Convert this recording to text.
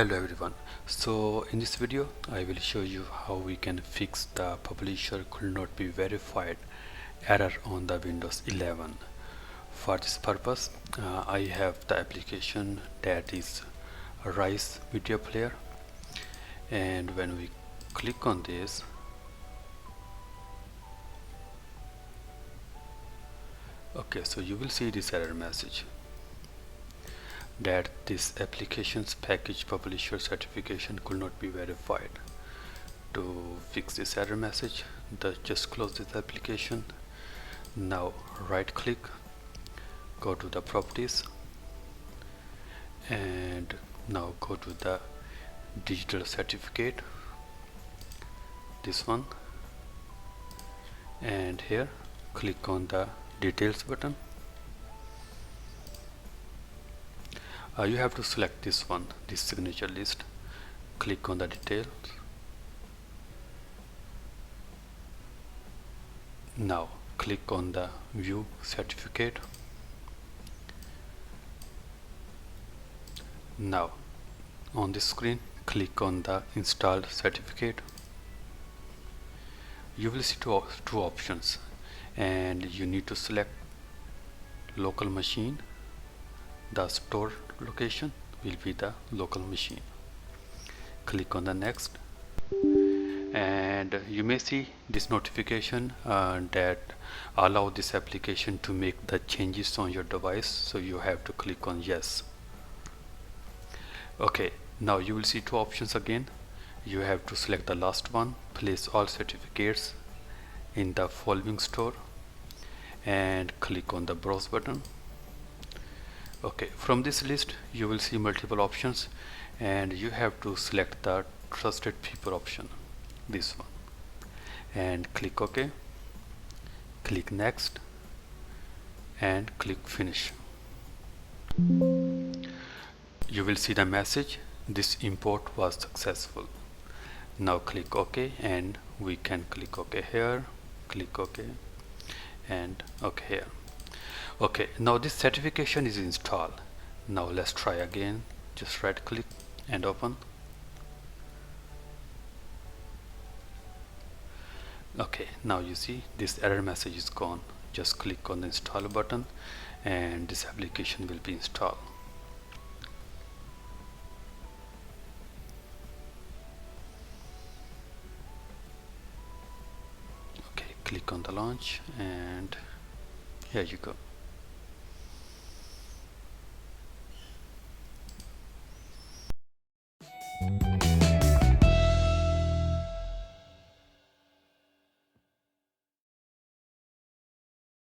Hello everyone. So in this video I will show you how we can fix the publisher could not be verified error on the Windows 11. For this purpose I have the application that is Rise Media Player, and when we click on this, okay, so you will see this error message that this application's package publisher certification could not be verified. To fix this error message, just close this application. Now right click, go to the properties, and now go to the digital certificate, this one, and here click on the details button. You have to select this one, this signature list. Click on the details. Now click on the view certificate. Now on this screen click on the installed certificate. You will see two options, and you need to select local machine. The store location will be the local machine. Click on the next, and you may see this notification that allow this application to make the changes on your device, so you have to click on yes. Okay, now you will see two options again. You have to select the last one, place all certificates in the following store, and click on the browse button. Okay, from this list you will see multiple options, and you have to select the trusted people option, this one, and click OK. Click next and click finish. You will see the message, this import was successful. Now click OK, and we can click OK here, click OK, and OK here. Okay, now this certification is installed. Now let's try again. Just right click and open. Okay, now you see this error message is gone. Just click on the install button and this application will be installed. Okay, click on the launch, and here you go.